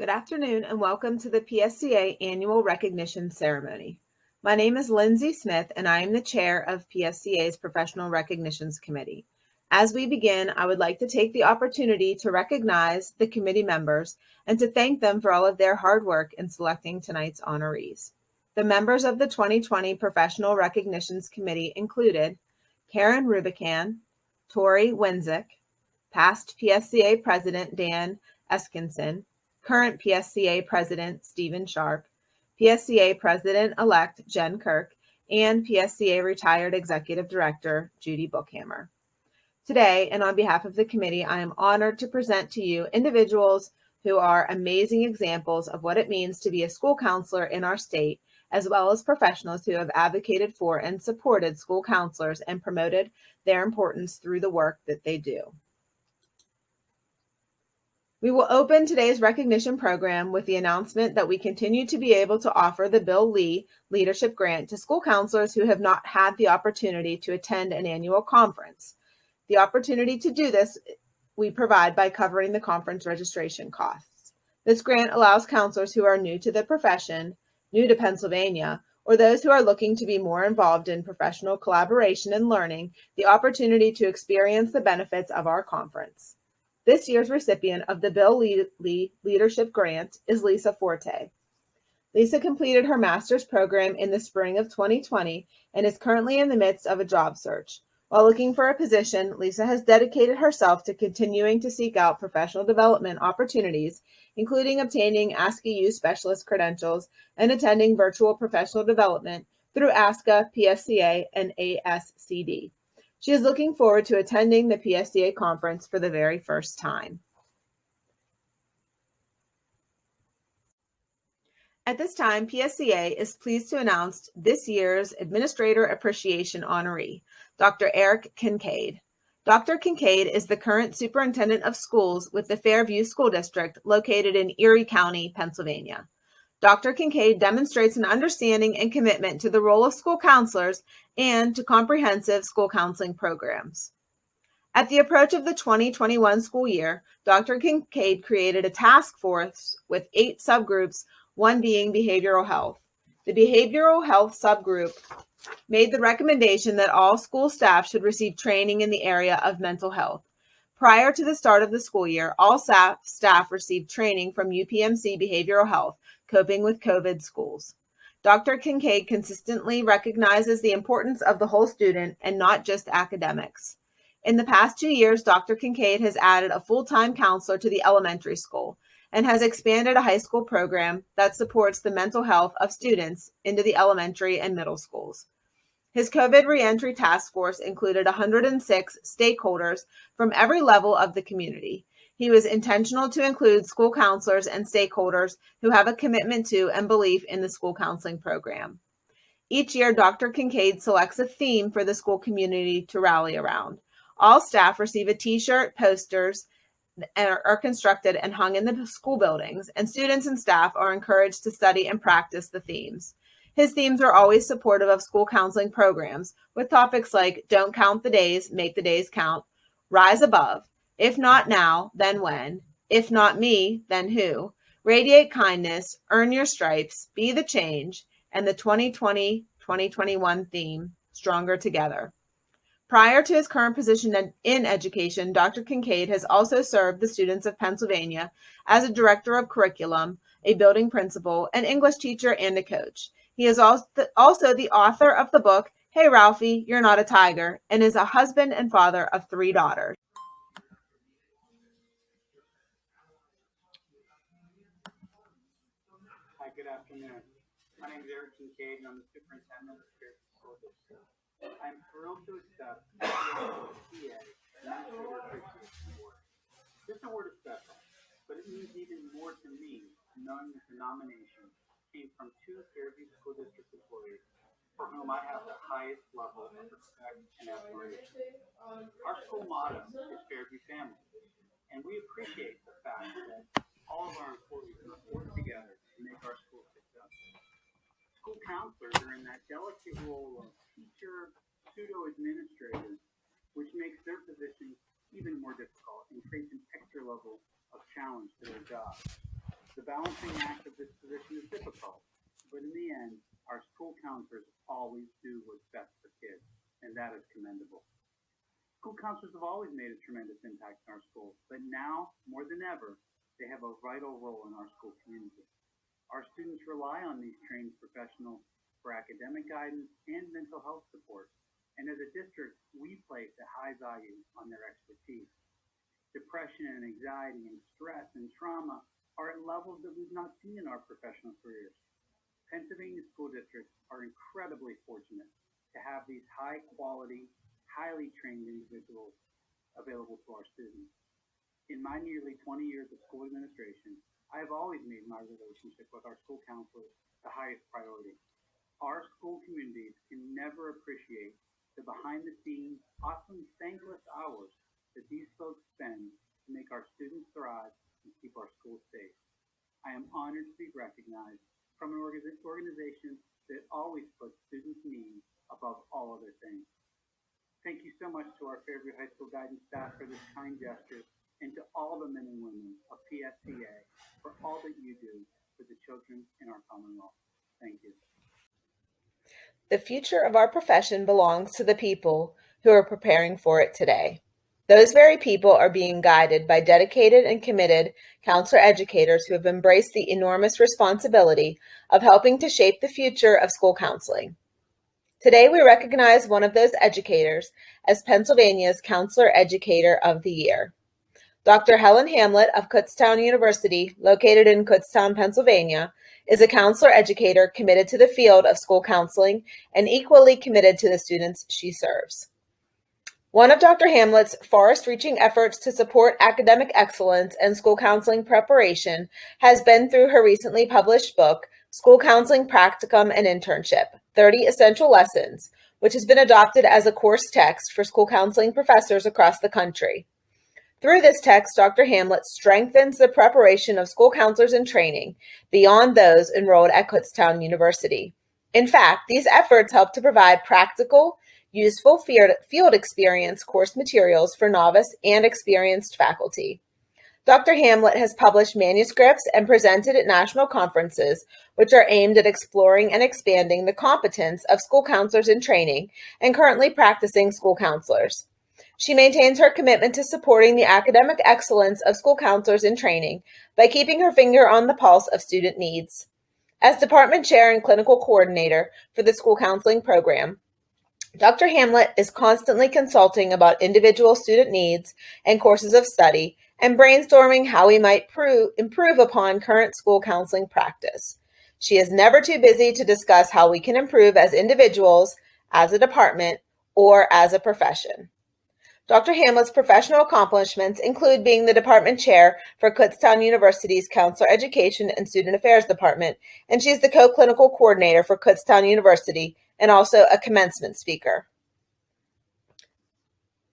Good afternoon and welcome to the PSCA Annual Recognition Ceremony. My name is Lindsay Smith and I am the chair of PSCA's Professional Recognitions Committee. As we begin, I would like to take the opportunity to recognize the committee members and to thank them for all of their hard work in selecting tonight's honorees. The members of the 2020 Professional Recognitions Committee included Karen Rubican, Tori Wenzik, past PSCA President Dan Eskinson, current PSCA President Stephen Sharp, PSCA President-elect Jen Kirk, and PSCA Retired Executive Director Judith Bookhamer. Today, and on behalf of the committee, I am honored to present to you individuals who are amazing examples of what it means to be a school counselor in our state, as well as professionals who have advocated for and supported school counselors and promoted their importance through the work that they do. We will open today's recognition program with the announcement that we continue to be able to offer the Bill Lee Leadership Grant to school counselors who have not had the opportunity to attend an annual conference. The opportunity to do this we provide by covering the conference registration costs. This grant allows counselors who are new to the profession, new to Pennsylvania, or those who are looking to be more involved in professional collaboration and learning the opportunity to experience the benefits of our conference. This year's recipient of the Bill Lee Leadership Grant is Lisa Forte. Lisa completed her master's program in the spring of 2020 and is currently in the midst of a job search. While looking for a position, Lisa has dedicated herself to continuing to seek out professional development opportunities, including obtaining ASCA-U specialist credentials and attending virtual professional development through ASCA, PSCA, and ASCD. She is looking forward to attending the PSCA conference for the very first time. At this time, PSCA is pleased to announce this year's Administrator Appreciation honoree, Dr. Erik Kincade. Dr. Kincade is the current superintendent of schools with the Fairview School District located in Erie County, Pennsylvania. Dr. Kincade demonstrates an understanding and commitment to the role of school counselors and to comprehensive school counseling programs. At the approach of the 2021 school year, Dr. Kincade created a task force with 8 subgroups, one being behavioral health. The behavioral health subgroup made the recommendation that all school staff should receive training in the area of mental health. Prior to the start of the school year, all staff received training from UPMC Behavioral Health, Coping with COVID Schools. Dr. Kincade consistently recognizes the importance of the whole student and not just academics. In the past 2 years, Dr. Kincade has added a full-time counselor to the elementary school and has expanded a high school program that supports the mental health of students into the elementary and middle schools. His COVID reentry task force included 106 stakeholders from every level of the community. He was intentional to include school counselors and stakeholders who have a commitment to and belief in the school counseling program. Each year, Dr. Kincade selects a theme for the school community to rally around. All staff receive a t-shirt, posters are constructed and hung in the school buildings, and students and staff are encouraged to study and practice the themes. His themes are always supportive of school counseling programs with topics like don't count the days, make the days count, rise above, if not now, then when, if not me, then who, radiate kindness, earn your stripes, be the change, and the 2020-2021 theme, stronger together. Prior to his current position in education, Dr. Kincade has also served the students of Pennsylvania as a director of curriculum, a building principal, an English teacher, and a coach. He is also the author of the book, Hey Ralphie, You're Not a Tiger, and is a husband and father of 3 daughters. Hi, good afternoon. My name is Erik Kincade, and I'm the superintendent of the Fairview School District. I'm thrilled to accept the PSCA Administrator Appreciation Award. This award is special, but it means even more to me knowing that the nomination came from 2 Fairview School District employees for whom I have the highest level of respect and admiration. Our school motto is Fairview Family, and we appreciate the fact that all of our employees must work together to make our school successful. School counselors are in that delicate role of teacher, pseudo-administrator, which makes their position even more difficult and creates an extra level of challenge to their job. The balancing act of this position is difficult, but in the end, our school counselors always do what's best for kids, and that is commendable. School counselors have always made a tremendous impact in our schools, but now, more than ever, they have a vital role in our school community. Our students rely on these trained professionals for academic guidance and mental health support, and as a district, we place a high value on their expertise. Depression and anxiety and stress and trauma are at levels that we've not seen in our professional careers. Pennsylvania school districts are incredibly fortunate to have these high-quality, highly trained individuals available to our students. In my nearly 20 years of school administration, I have always made my relationship with our school counselors the highest priority. Our school communities can never appreciate the behind-the-scenes, often thankless hours that these folks spend to make our students thrive and keep our schools safe. I am honored to be recognized from an organization that always puts students' needs above all other things. Thank you so much to our Fairview High School guidance staff for this kind gesture, and to all the men and women of PSCA for all that you do for the children in our Commonwealth. Thank you. The future of our profession belongs to the people who are preparing for it today. Those very people are being guided by dedicated and committed counselor educators who have embraced the enormous responsibility of helping to shape the future of school counseling. Today, we recognize one of those educators as Pennsylvania's Counselor Educator of the Year. Dr. Helen Hamlet of Kutztown University, located in Kutztown, Pennsylvania, is a counselor educator committed to the field of school counseling and equally committed to the students she serves. One of Dr. Hamlet's far-reaching efforts to support academic excellence and school counseling preparation has been through her recently published book, School Counseling Practicum and Internship, 30 Essential Lessons, which has been adopted as a course text for school counseling professors across the country. Through this text, Dr. Hamlet strengthens the preparation of school counselors in training beyond those enrolled at Kutztown University. In fact, these efforts help to provide practical, useful field experience course materials for novice and experienced faculty. Dr. Hamlet has published manuscripts and presented at national conferences, which are aimed at exploring and expanding the competence of school counselors in training and currently practicing school counselors. She maintains her commitment to supporting the academic excellence of school counselors in training by keeping her finger on the pulse of student needs. As department chair and clinical coordinator for the school counseling program, Dr. Hamlet is constantly consulting about individual student needs and courses of study and brainstorming how we might improve upon current school counseling practice. She is never too busy to discuss how we can improve as individuals, as a department, or as a profession. Dr. Hamlet's professional accomplishments include being the department chair for Kutztown University's Counselor Education and Student Affairs Department, and she's the co-clinical coordinator for Kutztown University and also a commencement speaker.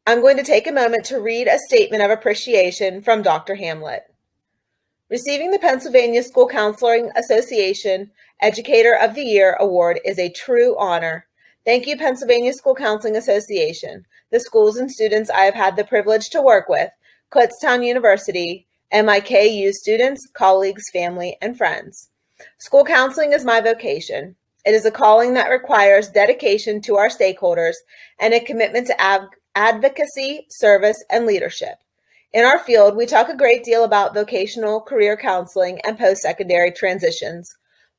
I'm going to take a moment to read a statement of appreciation from Dr. Hamlet. Receiving the Pennsylvania School Counseling Association Educator of the Year Award is a true honor. Thank you, Pennsylvania School Counseling Association, the schools and students I have had the privilege to work with, Kutztown University, and my KU students, colleagues, family, and friends. School counseling is my vocation. It is a calling that requires dedication to our stakeholders and a commitment to advocacy, service, and leadership. In our field, we talk a great deal about vocational career counseling and post-secondary transitions.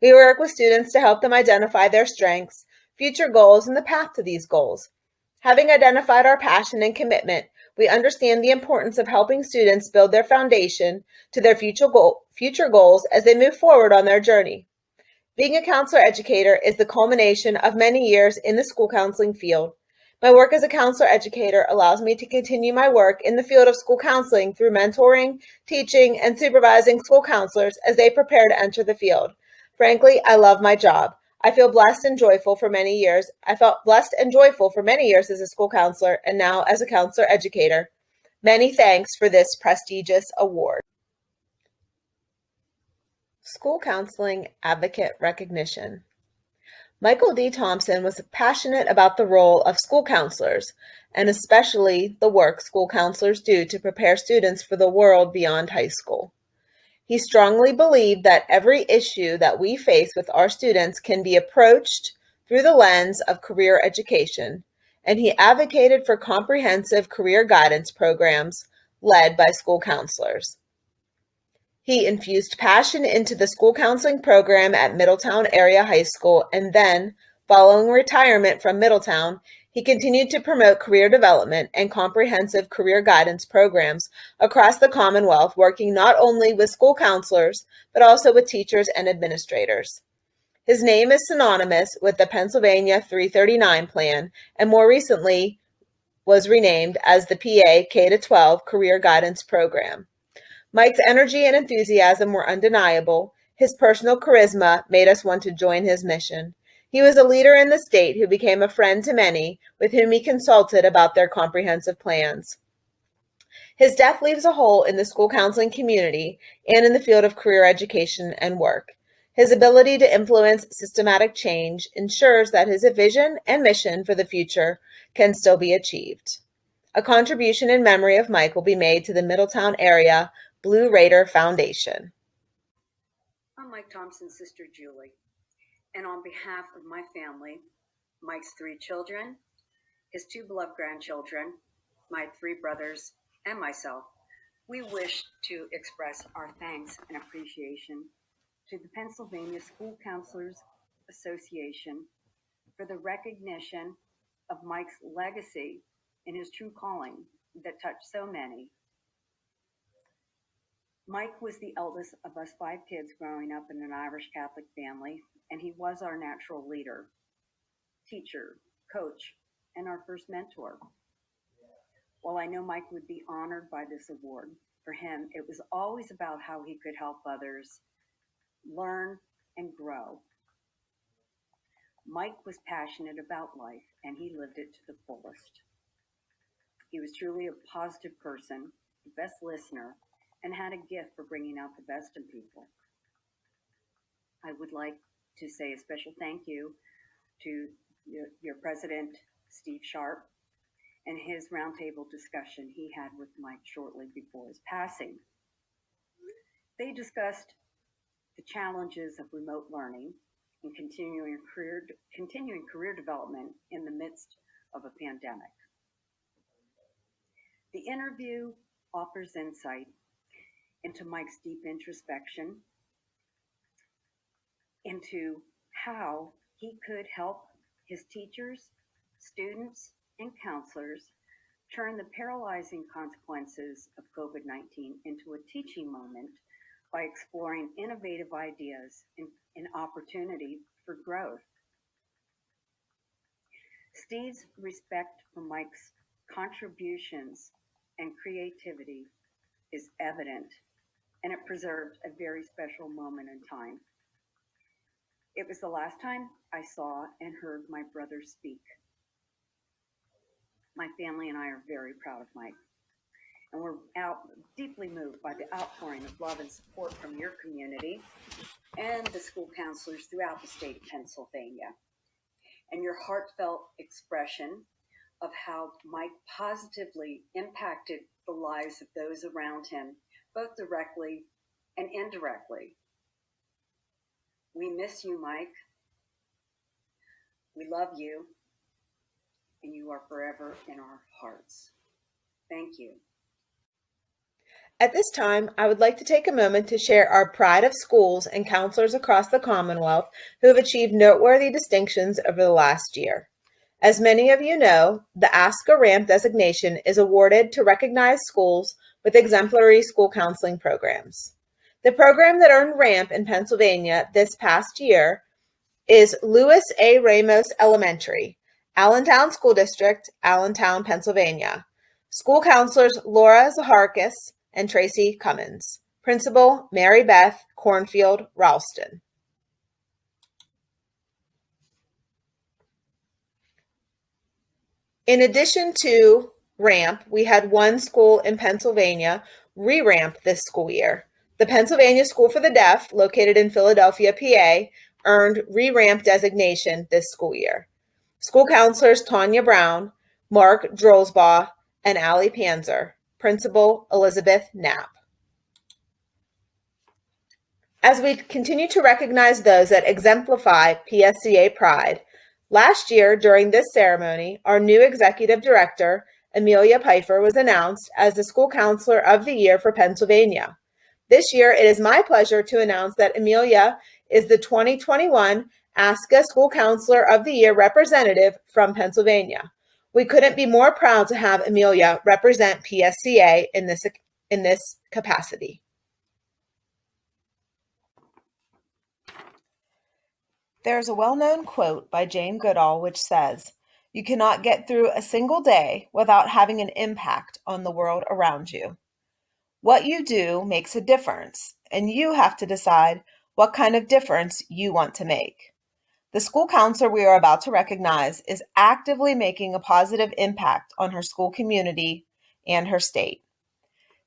We work with students to help them identify their strengths, future goals, and the path to these goals. Having identified our passion and commitment, we understand the importance of helping students build their foundation to their future goals as they move forward on their journey. Being a counselor educator is the culmination of many years in the school counseling field. My work as a counselor educator allows me to continue my work in the field of school counseling through mentoring, teaching, and supervising school counselors as they prepare to enter the field. Frankly, I love my job. I felt blessed and joyful for many years as a school counselor and now as a counselor educator. Many thanks for this prestigious award. School Counseling Advocate Recognition. Michael D. Thompson was passionate about the role of school counselors, and especially the work school counselors do to prepare students for the world beyond high school. He strongly believed that every issue that we face with our students can be approached through the lens of career education, and he advocated for comprehensive career guidance programs led by school counselors. He infused passion into the school counseling program at Middletown Area High School, and then, following retirement from Middletown, he continued to promote career development and comprehensive career guidance programs across the Commonwealth, working not only with school counselors, but also with teachers and administrators. His name is synonymous with the Pennsylvania 339 plan, and more recently was renamed as the PA K-12 Career Guidance Program. Mike's energy and enthusiasm were undeniable. His personal charisma made us want to join his mission. He was a leader in the state who became a friend to many with whom he consulted about their comprehensive plans. His death leaves a hole in the school counseling community and in the field of career education and work. His ability to influence systematic change ensures that his vision and mission for the future can still be achieved. A contribution in memory of Mike will be made to the Middletown Area Blue Raider Foundation. I'm Mike Thompson's sister, Julie, and on behalf of my family, Mike's 3 children, his 2 beloved grandchildren, my 3 brothers, and myself, we wish to express our thanks and appreciation to the Pennsylvania School Counselors Association for the recognition of Mike's legacy and his true calling that touched so many. Mike was the eldest of us 5 kids growing up in an Irish Catholic family, and he was our natural leader, teacher, coach, and our first mentor. While I know Mike would be honored by this award, for him, it was always about how he could help others learn and grow. Mike was passionate about life, and he lived it to the fullest. He was truly a positive person, the best listener, and had a gift for bringing out the best in people. I would like to say a special thank you to your president, Steve Sharp, and his roundtable discussion he had with Mike shortly before his passing. They discussed the challenges of remote learning and continuing career development in the midst of a pandemic. The interview offers insight into Mike's deep introspection, into how he could help his teachers, students, and counselors turn the paralyzing consequences of COVID-19 into a teaching moment by exploring innovative ideas and opportunity for growth. Steve's respect for Mike's contributions and creativity is evident, and it preserved a very special moment in time. It was the last time I saw and heard my brother speak. My family and I are very proud of Mike, and we're deeply moved by the outpouring of love and support from your community and the school counselors throughout the state of Pennsylvania, and your heartfelt expression of how Mike positively impacted the lives of those around him, both directly and indirectly. We miss you, Mike. We love you, and you are forever in our hearts. Thank you. At this time, I would like to take a moment to share our pride of schools and counselors across the Commonwealth who have achieved noteworthy distinctions over the last year. As many of you know, the Ask a Ramp designation is awarded to recognize schools with exemplary school counseling programs. The program that earned Ramp in Pennsylvania this past year is Louis A. Ramos Elementary, Allentown School District, Allentown, Pennsylvania. School counselors Laura Zaharkis and Tracy Cummins. Principal Mary Beth Cornfield Ralston. In addition to Ramp, we had one school in Pennsylvania re-ramp this school year. The Pennsylvania School for the Deaf, located in Philadelphia, PA, earned re-ramp designation this school year. School counselors Tanya Brown, Mark Drolsbaugh, and Allie Panzer. Principal Elizabeth Knapp. As we continue to recognize those that exemplify PSCA pride, last year during this ceremony, our new Executive Director, Amelia Pfeiffer, was announced as the School Counselor of the Year for Pennsylvania. This year, it is my pleasure to announce that Amelia is the 2021 ASCA School Counselor of the Year representative from Pennsylvania. We couldn't be more proud to have Amelia represent PSCA in this capacity. There's a well-known quote by Jane Goodall which says, "You cannot get through a single day without having an impact on the world around you." What you do makes a difference, and you have to decide what kind of difference you want to make. The school counselor we are about to recognize is actively making a positive impact on her school community and her state.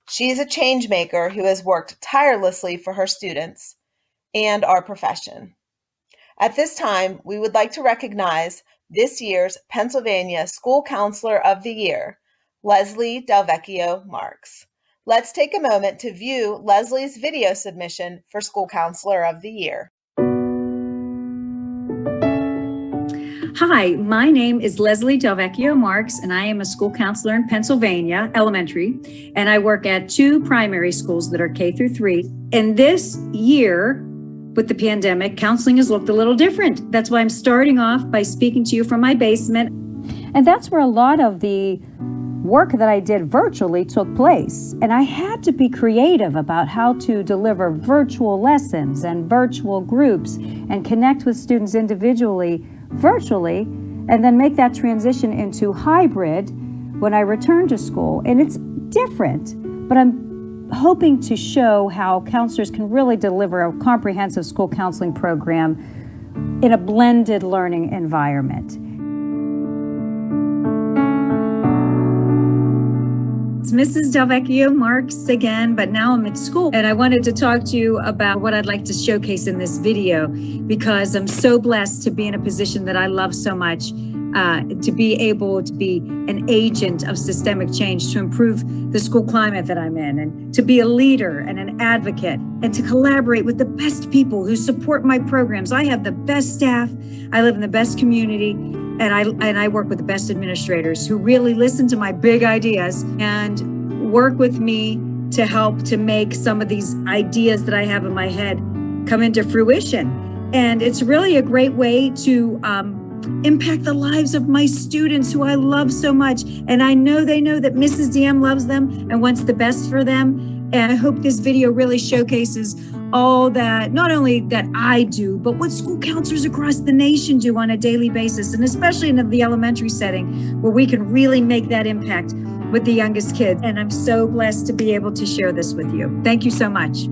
She is a change maker who has worked tirelessly for her students and our profession. At this time, we would like to recognize this year's Pennsylvania School Counselor of the Year, Lezlie Delvecchio-Marks. Let's take a moment to view Leslie's video submission for School Counselor of the Year. Hi, my name is Lezlie Delvecchio-Marks, and I am a school counselor in Pennsylvania, elementary, and I work at 2 primary schools that are K through 3. And this year, with the pandemic, counseling has looked a little different. That's why I'm starting off by speaking to you from my basement. And that's where a lot of the work that I did virtually took place. And I had to be creative about how to deliver virtual lessons and virtual groups and connect with students individually virtually, and then make that transition into hybrid when I return to school. And it's different, but I'm hoping to show how counselors can really deliver a comprehensive school counseling program in a blended learning environment. It's Mrs. Delvecchio-Marks again, but now I'm at school, and I wanted to talk to you about what I'd like to showcase in this video, because I'm so blessed to be in a position that I love so much, to be able to be an agent of systemic change to improve the school climate that I'm in, and to be a leader and an advocate, and to collaborate with the best people who support my programs. I have the best staff, I live in the best community, and I work with the best administrators who really listen to my big ideas and work with me to help to make some of these ideas that I have in my head come into fruition. And it's really a great way to impact the lives of my students who I love so much. And I know they know that Mrs. DM loves them and wants the best for them. And I hope this video really showcases all that, not only that I do, but what school counselors across the nation do on a daily basis, and especially in the elementary setting, where we can really make that impact with the youngest kids. And I'm so blessed to be able to share this with you. Thank you so much.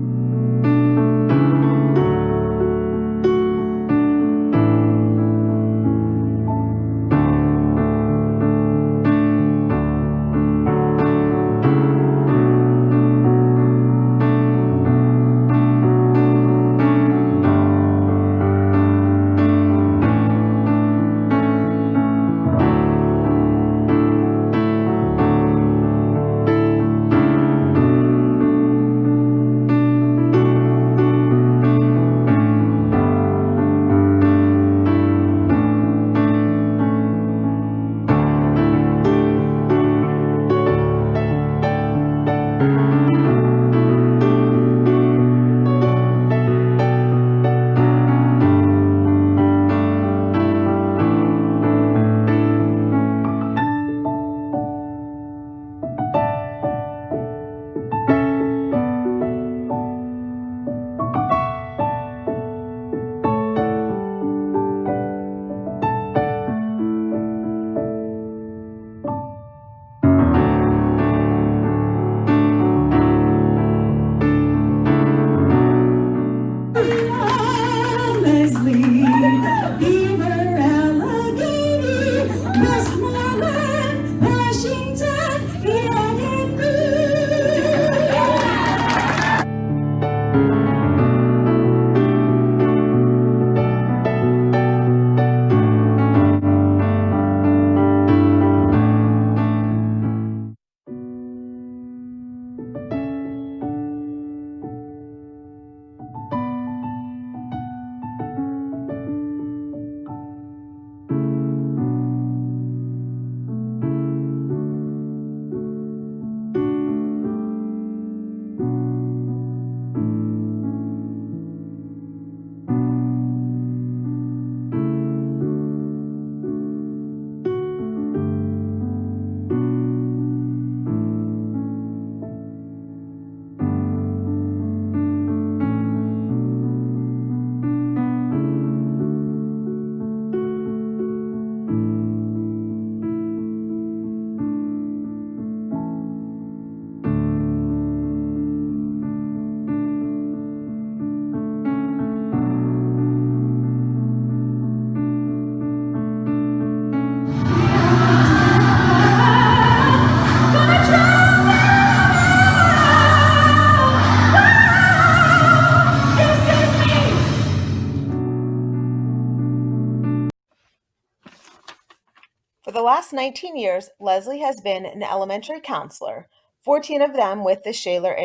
the last 19 years, Lezlie has been an elementary counselor, 14 of them with the Shaler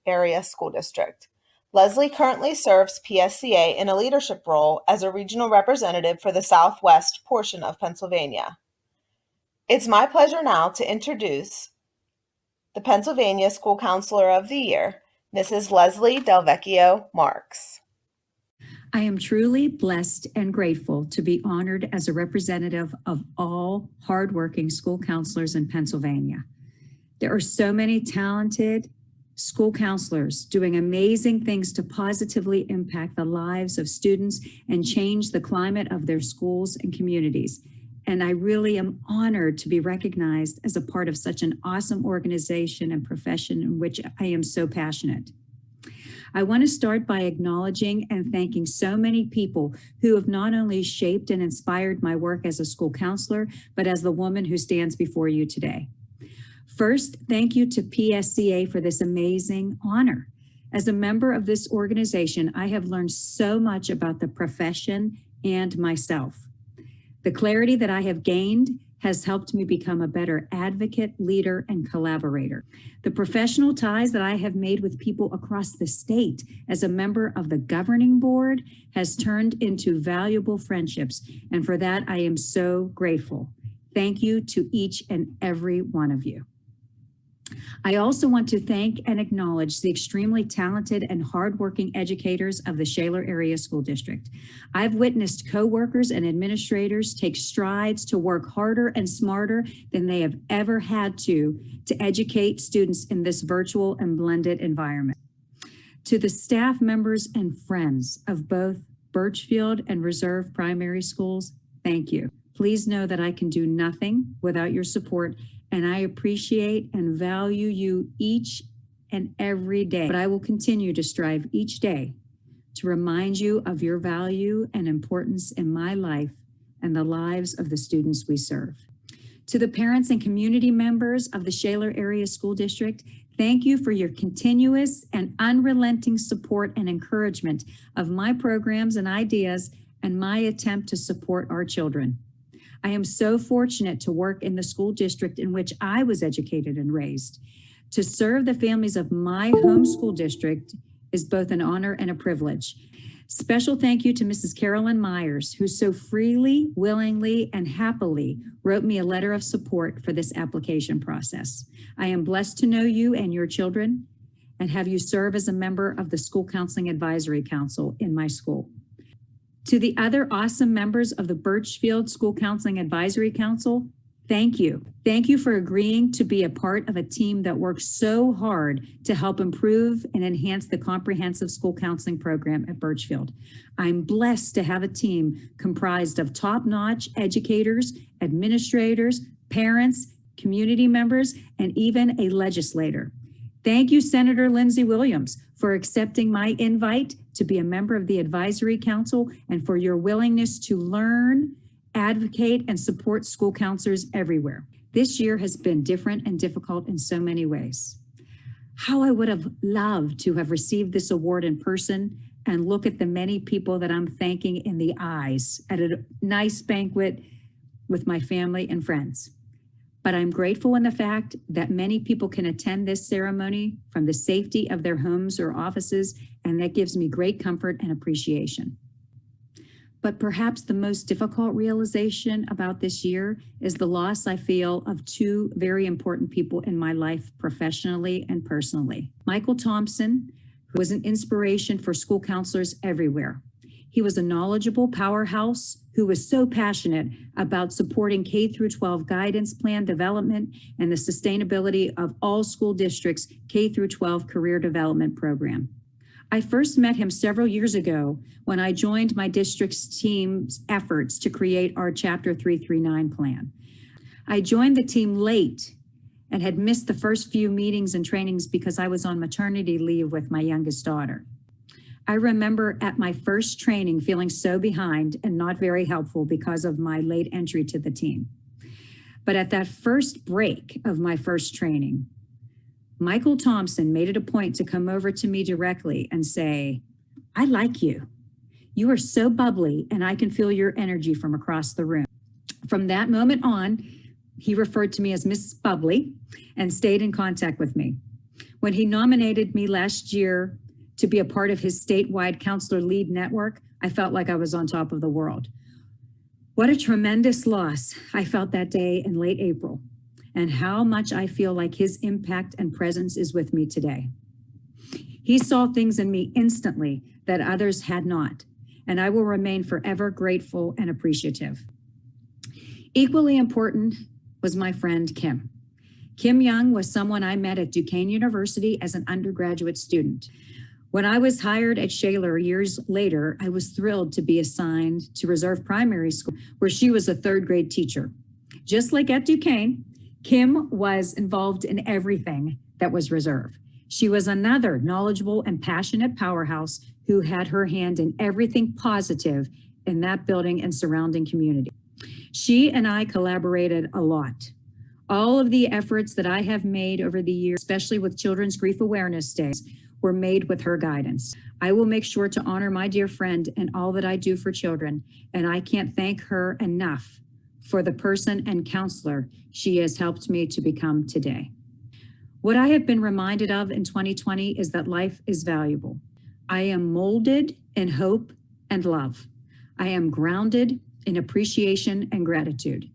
Area School District. Lezlie currently serves PSCA in a leadership role as a regional representative for the Southwest portion of Pennsylvania. It's my pleasure now to introduce the Pennsylvania School Counselor of the Year, Mrs. Lezlie Delvecchio-Marks. I am truly blessed and grateful to be honored as a representative of all hardworking school counselors in Pennsylvania. There are so many talented school counselors doing amazing things to positively impact the lives of students and change the climate of their schools and communities. And I really am honored to be recognized as a part of such an awesome organization and profession in which I am so passionate. I want to start by acknowledging and thanking so many people who have not only shaped and inspired my work as a school counselor, but as the woman who stands before you today. First, thank you to PSCA for this amazing honor. As a member of this organization, I have learned so much about the profession and myself. The clarity that I have gained has helped me become a better advocate, leader, and collaborator. The professional ties that I have made with people across the state as a member of the governing board has turned into valuable friendships, and for that I am so grateful. Thank you to each and every one of you. I also want to thank and acknowledge the extremely talented and hardworking educators of the Shaler Area School District. I've witnessed coworkers and administrators take strides to work harder and smarter than they have ever had to educate students in this virtual and blended environment. To the staff members and friends of both Birchfield and Reserve Primary Schools, thank you. Please know that I can do nothing without your support, and I appreciate and value you each and every day. But I will continue to strive each day to remind you of your value and importance in my life and the lives of the students we serve. To the parents and community members of the Shaler Area School District, thank you for your continuous and unrelenting support and encouragement of my programs and ideas and my attempt to support our children. I am so fortunate to work in the school district in which I was educated and raised. To serve the families of my home school district is both an honor and a privilege. Special thank you to Mrs. Carolyn Myers, who so freely, willingly, and happily wrote me a letter of support for this application process. I am blessed to know you and your children and have you serve as a member of the School Counseling Advisory Council in my school. To the other awesome members of the Birchfield School Counseling Advisory Council, thank you. Thank you for agreeing to be a part of a team that works so hard to help improve and enhance the comprehensive school counseling program at Birchfield. I'm blessed to have a team comprised of top-notch educators, administrators, parents, community members, and even a legislator. Thank you, Senator Lindsey Williams, for accepting my invite to be a member of the Advisory Council and for your willingness to learn, advocate, and support school counselors everywhere. This year has been different and difficult in so many ways. How I would have loved to have received this award in person and look at the many people that I'm thanking in the eyes at a nice banquet with my family and friends. But I'm grateful in the fact that many people can attend this ceremony from the safety of their homes or offices, and that gives me great comfort and appreciation. But perhaps the most difficult realization about this year is the loss I feel of two very important people in my life professionally and personally. Michael Thompson, who was an inspiration for school counselors everywhere. He was a knowledgeable powerhouse who was so passionate about supporting K-12 guidance plan development and the sustainability of all school districts' K-12 career development program. I first met him several years ago when I joined my district's team's efforts to create our Chapter 339 plan. I joined the team late and had missed the first few meetings and trainings because I was on maternity leave with my youngest daughter. I remember at my first training feeling so behind and not very helpful because of my late entry to the team. But at that first break of my first training, Michael Thompson made it a point to come over to me directly and say, "I like you. You are so bubbly and I can feel your energy from across the room." From that moment on, he referred to me as Miss Bubbly and stayed in contact with me. When he nominated me last year to be a part of his statewide counselor lead network, I felt like I was on top of the world. What a tremendous loss I felt that day in late April, and how much I feel like his impact and presence is with me today. He saw things in me instantly that others had not, and I will remain forever grateful and appreciative. Equally important was my friend Kim. Kim Young was someone I met at Duquesne University as an undergraduate student. When I was hired at Shaler years later, I was thrilled to be assigned to Reserve Primary School, where she was a third grade teacher. Just like at Duquesne, Kim was involved in everything that was Reserve. She was another knowledgeable and passionate powerhouse who had her hand in everything positive in that building and surrounding community. She and I collaborated a lot. All of the efforts that I have made over the years, especially with Children's Grief Awareness Days, were made with her guidance. I will make sure to honor my dear friend and all that I do for children, and I can't thank her enough for the person and counselor she has helped me to become today. What I have been reminded of in 2020 is that life is valuable. I am molded in hope and love. I am grounded in appreciation and gratitude.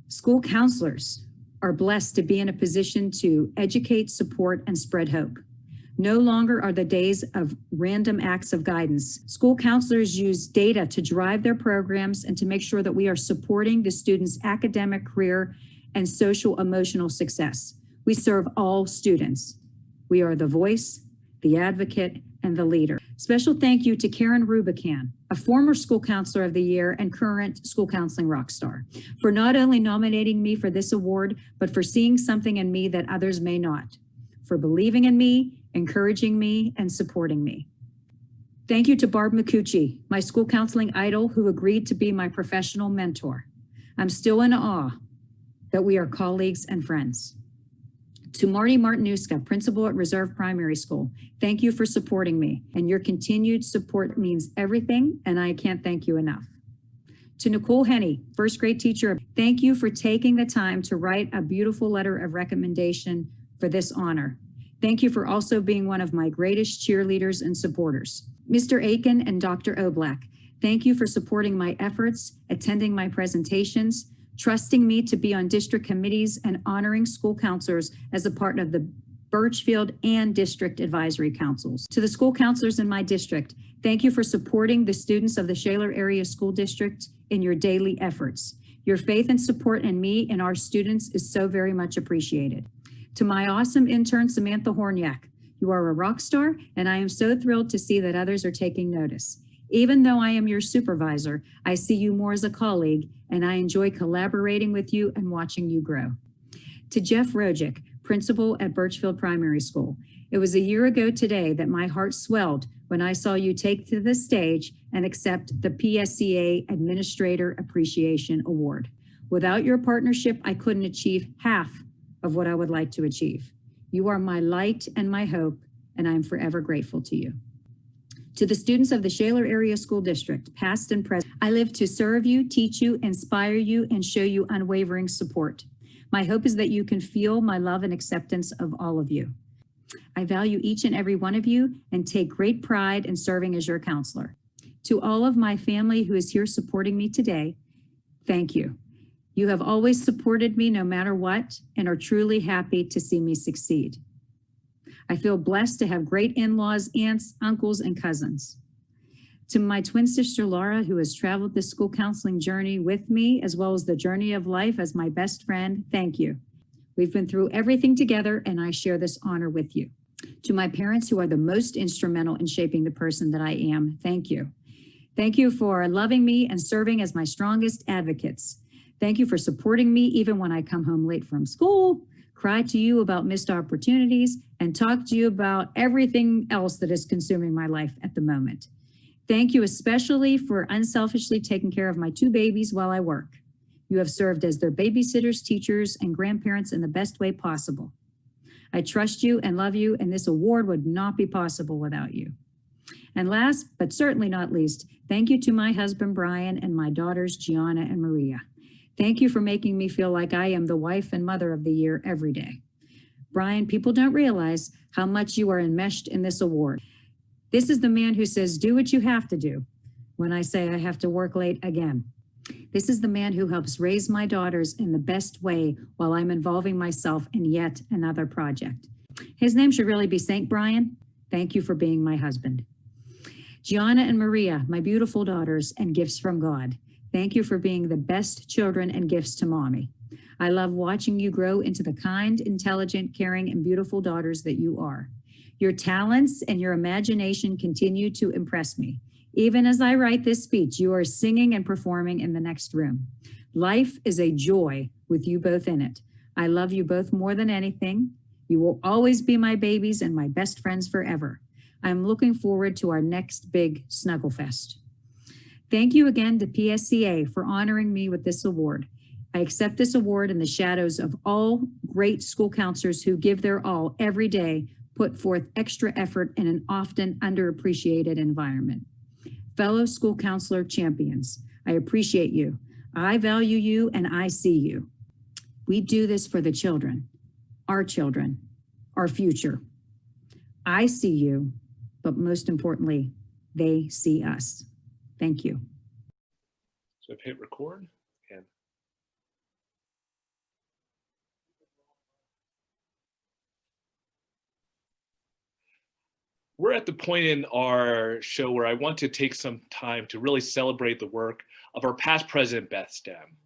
School counselors are blessed to be in a position to educate, support, and spread hope. No longer are the days of random acts of guidance. School counselors use data to drive their programs and to make sure that we are supporting the students' academic, career, and social emotional success. We serve all students. We are the voice, the advocate, and the leader. Special thank you to Karen Rubican, a former School Counselor of the Year and current school counseling rock star, for not only nominating me for this award, but for seeing something in me that others may not, for believing in me, encouraging me, and supporting me. Thank you to Barb McCucci, my school counseling idol who agreed to be my professional mentor. I'm still in awe that we are colleagues and friends. To Marty Martinuska, principal at Reserve Primary School, thank you for supporting me, and your continued support means everything, and I can't thank you enough. To Nicole Henney, first grade teacher, thank you for taking the time to write a beautiful letter of recommendation for this honor. Thank you for also being one of my greatest cheerleaders and supporters. Mr. Aiken and Dr. Oblak, thank you for supporting my efforts, attending my presentations, trusting me to be on district committees, and honoring school counselors as a part of the Birchfield and district advisory councils. To the school counselors in my district, thank you for supporting the students of the Shaler Area School District in your daily efforts. Your faith and support in me and our students is so very much appreciated. To my awesome intern, Samantha Horniak, you are a rock star, and I am so thrilled to see that others are taking notice. Even though I am your supervisor, I see you more as a colleague, and I enjoy collaborating with you and watching you grow. To Jeff Rojic, principal at Birchfield Primary School, it was a year ago today that my heart swelled when I saw you take to the stage and accept the PSCA Administrator Appreciation Award. Without your partnership, I couldn't achieve half of what I would like to achieve. You are my light and my hope, and I am forever grateful to you. To the students of the Shaler Area School District, past and present, I live to serve you, teach you, inspire you, and show you unwavering support. My hope is that you can feel my love and acceptance of all of you. I value each and every one of you and take great pride in serving as your counselor. To all of my family who is here supporting me today, thank you. You have always supported me no matter what and are truly happy to see me succeed. I feel blessed to have great in-laws, aunts, uncles, and cousins. To my twin sister, Laura, who has traveled this school counseling journey with me, as well as the journey of life as my best friend, thank you. We've been through everything together, and I share this honor with you. To my parents, who are the most instrumental in shaping the person that I am, thank you. Thank you for loving me and serving as my strongest advocates. Thank you for supporting me even when I come home late from school, cry to you about missed opportunities, and talk to you about everything else that is consuming my life at the moment. Thank you especially for unselfishly taking care of my two babies while I work. You have served as their babysitters, teachers, and grandparents in the best way possible. I trust you and love you, and this award would not be possible without you. And last, but certainly not least, thank you to my husband, Brian, and my daughters, Gianna and Maria. Thank you for making me feel like I am the wife and mother of the year every day. Brian, people don't realize how much you are enmeshed in this award. This is the man who says, do what you have to do when I say I have to work late again. This is the man who helps raise my daughters in the best way while I'm involving myself in yet another project. His name should really be Saint Brian. Thank you for being my husband. Gianna and Maria, my beautiful daughters and gifts from God. Thank you for being the best children and gifts to mommy. I love watching you grow into the kind, intelligent, caring, and beautiful daughters that you are. Your talents and your imagination continue to impress me. Even as I write this speech, you are singing and performing in the next room. Life is a joy with you both in it. I love you both more than anything. You will always be my babies and my best friends forever. I'm looking forward to our next big Snuggle Fest. Thank you again to PSCA for honoring me with this award. I accept this award in the shadows of all great school counselors who give their all every day, put forth extra effort in an often underappreciated environment. Fellow school counselor champions, I appreciate you. I value you and I see you. We do this for the children, our future. I see you, but most importantly, they see us. Thank you. So hit record and we're at the point in our show where I want to take some time to really celebrate the work of our past president, Beth Stem.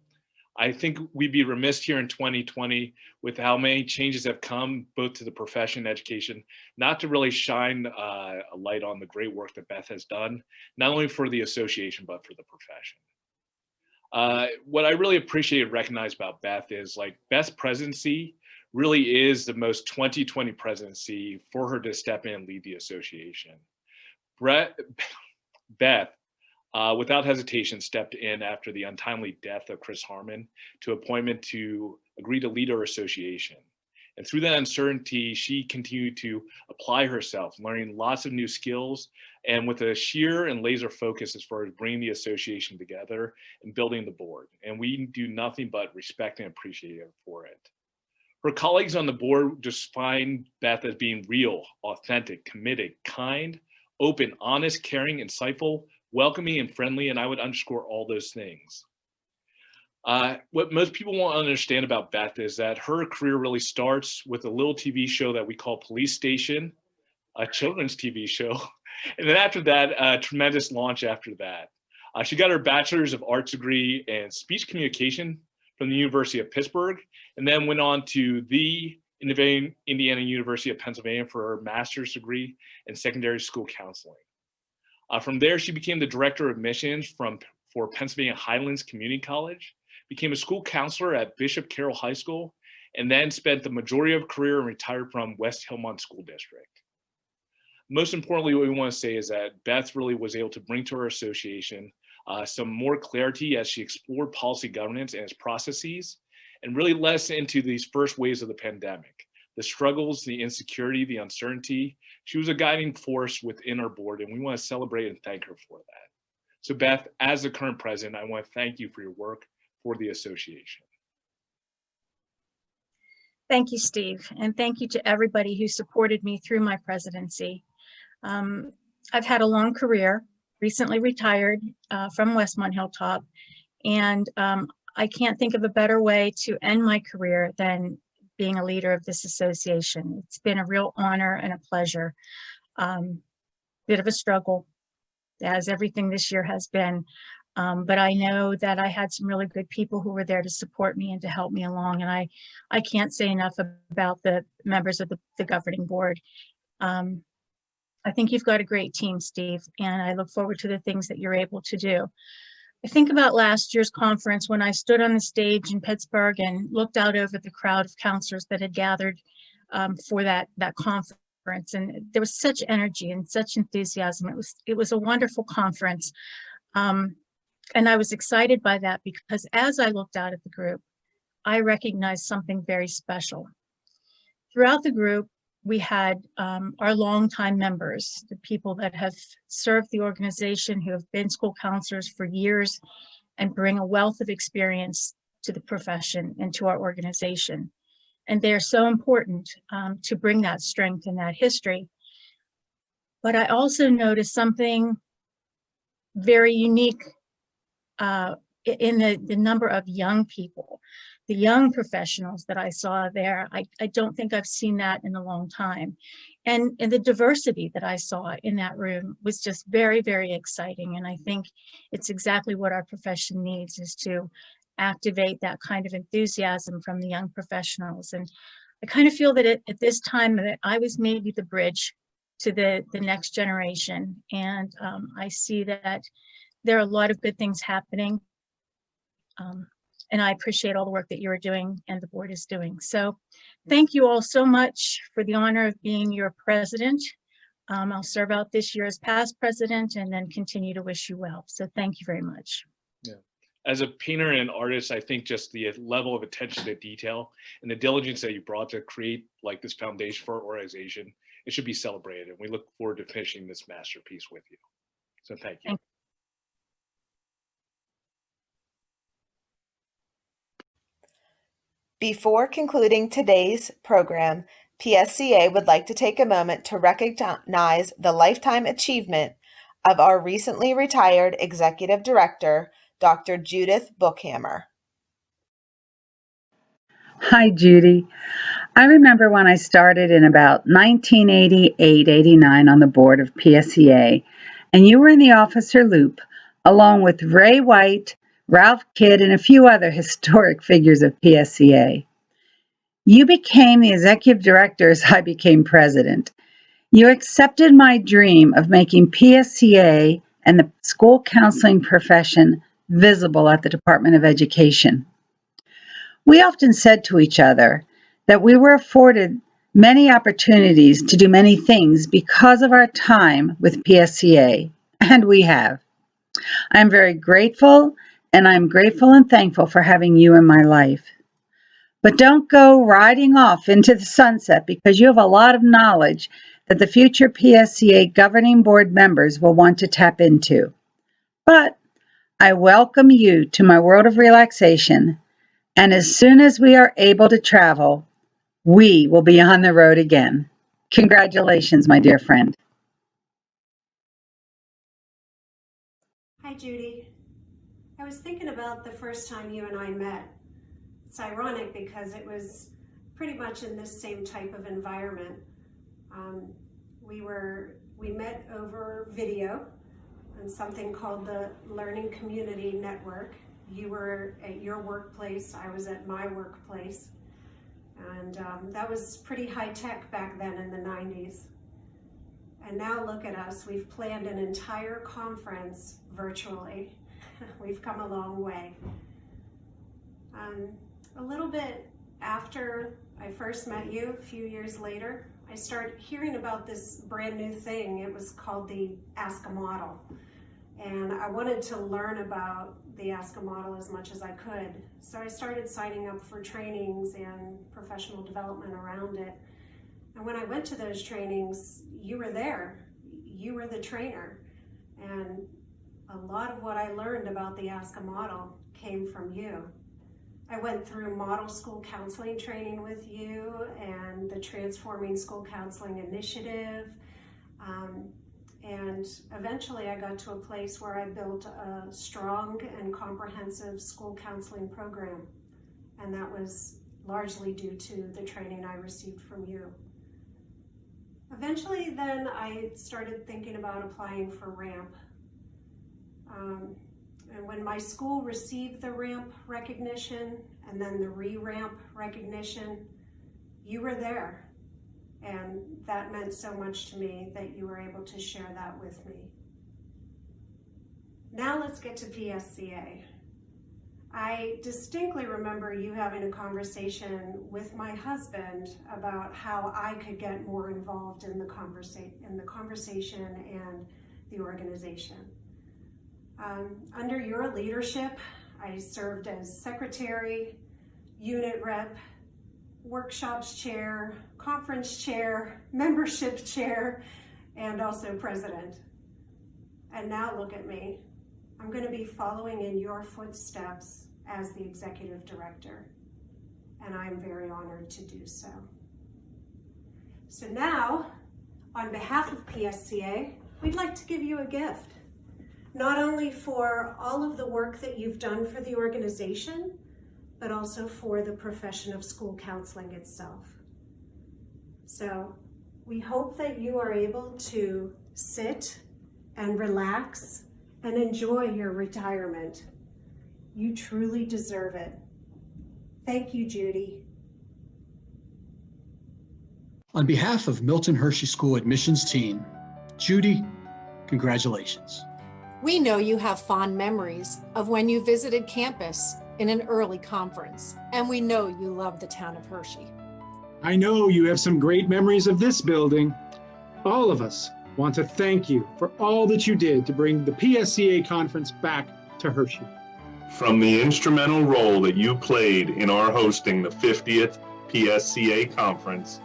I think we'd be remiss here in 2020 with how many changes have come both to the profession and education, not to really shine a light on the great work that Beth has done, not only for the association, but for the profession. What I really appreciate and recognize about Beth is like Beth's presidency really is the most 2020 presidency for her to step in and lead the association. Beth, without hesitation, stepped in after the untimely death of Chris Harmon to appointment to agree to lead our association. And through that uncertainty, she continued to apply herself, learning lots of new skills and with a sheer and laser focus as far as bringing the association together and building the board. And we do nothing but respect and appreciate her for it. Her colleagues on the board just find Beth as being real, authentic, committed, kind, open, honest, caring, insightful, welcoming, and friendly, and I would underscore all those things. What most people won't understand about Beth is that her career really starts with a little TV show that we call Police Station, a children's TV show, and then after that, a tremendous launch after that. She got her Bachelor's of Arts degree in Speech Communication from the University of Pittsburgh, and then went on to the Indiana University of Pennsylvania for her master's degree in secondary school counseling. From there, she became the director of admissions for Pennsylvania Highlands Community College, became a school counselor at Bishop Carroll High School, and then spent the majority of her career and retired from West Hillmont School District. Most importantly, what we want to say is that Beth really was able to bring to our association some more clarity as she explored policy governance and its processes, and really led us into these first waves of the pandemic. The struggles, the insecurity, the uncertainty. She was a guiding force within our board, and we want to celebrate and thank her for that. So Beth, as the current president, I want to thank you for your work for the association. Thank you, Steve, and thank you to everybody who supported me through my presidency. I've had a long career, recently retired from Westmont Hilltop, and I can't think of a better way to end my career than being a leader of this association. It's been a real honor and a pleasure. Bit of a struggle, as everything this year has been, but I know that I had some really good people who were there to support me and to help me along, and I can't say enough about the members of the governing board. I think you've got a great team, Steve, and I look forward to the things that you're able to do. I think about last year's conference when I stood on the stage in Pittsburgh and looked out over the crowd of counselors that had gathered for that conference, and there was such energy and such enthusiasm. It was a wonderful conference, and I was excited by that because as I looked out at the group, I recognized something very special. Throughout the group, we had our longtime members, the people that have served the organization, who have been school counselors for years and bring a wealth of experience to the profession and to our organization. And they're so important to bring that strength and that history. But I also noticed something very unique in the number of young people, the young professionals that I saw there. I don't think I've seen that in a long time. And the diversity that I saw in that room was just very, very exciting. And I think it's exactly what our profession needs, is to activate that kind of enthusiasm from the young professionals. And I kind of feel that at this time that I was maybe the bridge to the next generation. And I see that there are a lot of good things happening. And I appreciate all the work that you are doing and the board is doing. So thank you all so much for the honor of being your president. I'll serve out this year as past president and then continue to wish you well. So thank you very much. Yeah. As a painter and an artist, I think just the level of attention to detail and the diligence that you brought to create like this foundation for our organization, it should be celebrated. And we look forward to finishing this masterpiece with you. So thank you. Before concluding today's program, PSCA would like to take a moment to recognize the lifetime achievement of our recently retired Executive Director, Dr. Judith Bookhamer. Hi, Judy. I remember when I started in about 1988-89 on the board of PSCA, and you were in the officer loop, along with Ray White, Ralph Kidd, and a few other historic figures of PSCA. You became the executive director as I became president. You accepted my dream of making PSCA and the school counseling profession visible at the Department of Education. We often said to each other that we were afforded many opportunities to do many things because of our time with PSCA, and we have. I am very grateful, and I'm grateful and thankful for having you in my life. But don't go riding off into the sunset, because you have a lot of knowledge that the future PSCA governing board members will want to tap into. But I welcome you to my world of relaxation, and as soon as we are able to travel, we will be on the road again. Congratulations, my dear friend. Hi, Judy. I was thinking about the first time you and I met. It's ironic because it was pretty much in this same type of environment. We met over video on something called the Learning Community Network. You were at your workplace, I was at my workplace. And that was pretty high tech back then in the 90s. And now look at us, we've planned an entire conference virtually. We've come a long way. A little bit after I first met you, a few years later, I started hearing about this brand new thing. It was called the ASCA model. And I wanted to learn about the ASCA model as much as I could. So I started signing up for trainings and professional development around it. And when I went to those trainings, you were there. You were the trainer. And a lot of what I learned about the ASCA model came from you. I went through model school counseling training with you and the Transforming School Counseling Initiative. And eventually I got to a place where I built a strong and comprehensive school counseling program. And that was largely due to the training I received from you. Eventually then I started thinking about applying for RAMP. And when my school received the RAMP recognition and then the re-RAMP recognition, you were there. And that meant so much to me that you were able to share that with me. Now let's get to PSCA. I distinctly remember you having a conversation with my husband about how I could get more involved in the conversation and the organization. Under your leadership, I served as secretary, unit rep, workshops chair, conference chair, membership chair, and also president. And now look at me. I'm going to be following in your footsteps as the executive director, and I'm very honored to do so. So now, on behalf of PSCA, we'd like to give you a gift, not only for all of the work that you've done for the organization, but also for the profession of school counseling itself. So we hope that you are able to sit and relax and enjoy your retirement. You truly deserve it. Thank you, Judy. On behalf of Milton Hershey School admissions team, Judy, congratulations. We know you have fond memories of when you visited campus in an early conference, and we know you love the town of Hershey. I know you have some great memories of this building. All of us want to thank you for all that you did to bring the PSCA conference back to Hershey. From the instrumental role that you played in our hosting the 50th PSCA conference,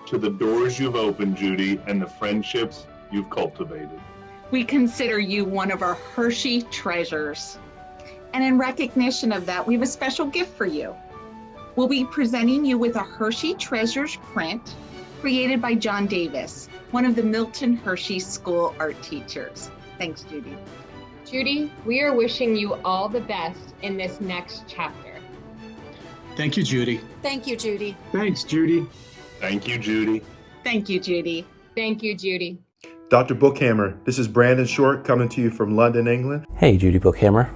to the doors you've opened, Judy, and the friendships you've cultivated. We consider you one of our Hershey treasures. And in recognition of that, we have a special gift for you. We'll be presenting you with a Hershey Treasures print created by John Davis, one of the Milton Hershey School art teachers. Thanks, Judy. Judy, we are wishing you all the best in this next chapter. Thank you, Judy. Thank you, Judy. Thanks, Judy. Thank you, Judy. Thank you, Judy. Thank you, Judy. Dr. Bookhamer, this is Brandon Short coming to you from London, England. Hey, Judy Bookhamer.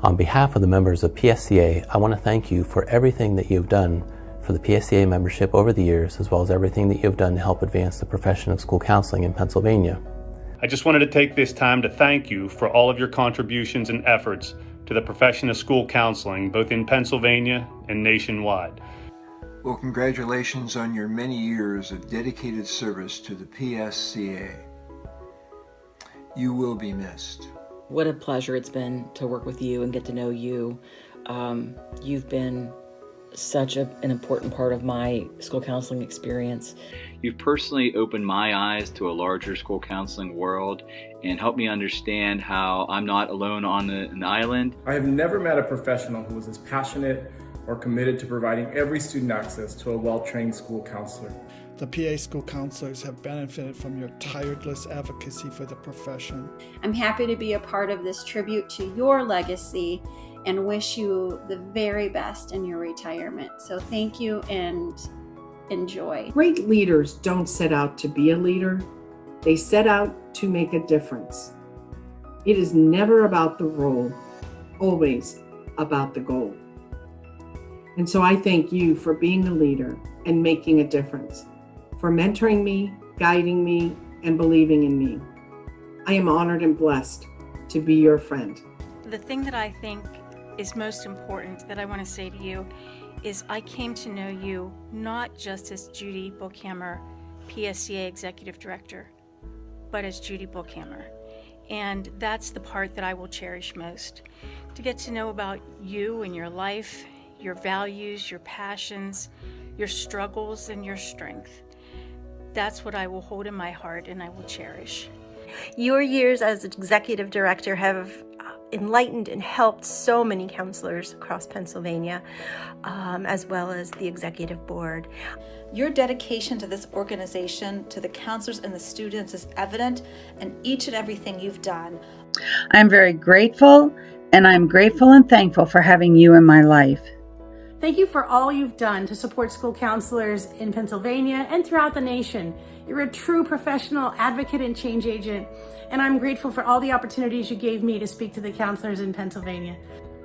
On behalf of the members of PSCA, I want to thank you for everything that you've done for the PSCA membership over the years, as well as everything that you've done to help advance the profession of school counseling in Pennsylvania. I just wanted to take this time to thank you for all of your contributions and efforts to the profession of school counseling, both in Pennsylvania and nationwide. Well, congratulations on your many years of dedicated service to the PSCA. You will be missed. What a pleasure it's been to work with you and get to know you. You've been such an important part of my school counseling experience. You've personally opened my eyes to a larger school counseling world and helped me understand how I'm not alone on an island. I have never met a professional who was as passionate or committed to providing every student access to a well-trained school counselor. The PA school counselors have benefited from your tireless advocacy for the profession. I'm happy to be a part of this tribute to your legacy and wish you the very best in your retirement. So thank you and enjoy. Great leaders don't set out to be a leader. They set out to make a difference. It is never about the role, always about the goal. And so I thank you for being a leader and making a difference, for mentoring me, guiding me, and believing in me. I am honored and blessed to be your friend. The thing that I think is most important that I want to say to you is I came to know you not just as Judy Bookhamer, PSCA Executive Director, but as Judy Bookhamer. And that's the part that I will cherish most. To get to know about you and your life, your values, your passions, your struggles, and your strength. That's what I will hold in my heart and I will cherish. Your years as executive director have enlightened and helped so many counselors across Pennsylvania, as well as the executive board. Your dedication to this organization, to the counselors and the students is evident in each and everything you've done. I'm very grateful, and I'm grateful and thankful for having you in my life. Thank you for all you've done to support school counselors in Pennsylvania and throughout the nation. You're a true professional advocate and change agent, and I'm grateful for all the opportunities you gave me to speak to the counselors in Pennsylvania.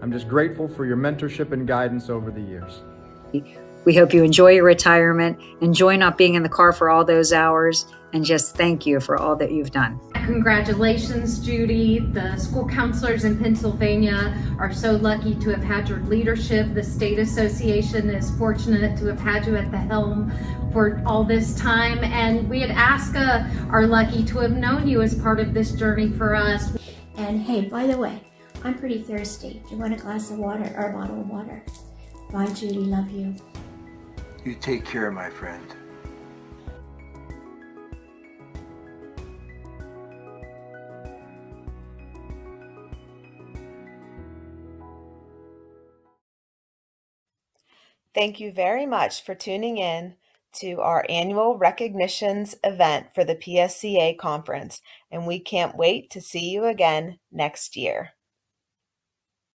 I'm just grateful for your mentorship and guidance over the years. We hope you enjoy your retirement, enjoy not being in the car for all those hours, and just thank you for all that you've done. Congratulations, Judy. The school counselors in Pennsylvania are so lucky to have had your leadership. The state association is fortunate to have had you at the helm for all this time. And we at ASCA are lucky to have known you as part of this journey for us. And hey, by the way, I'm pretty thirsty. Do you want a glass of water or a bottle of water? Bye, Judy. Love you. You take care, my friend. Thank you very much for tuning in to our annual recognitions event for the PSCA conference, and we can't wait to see you again next year.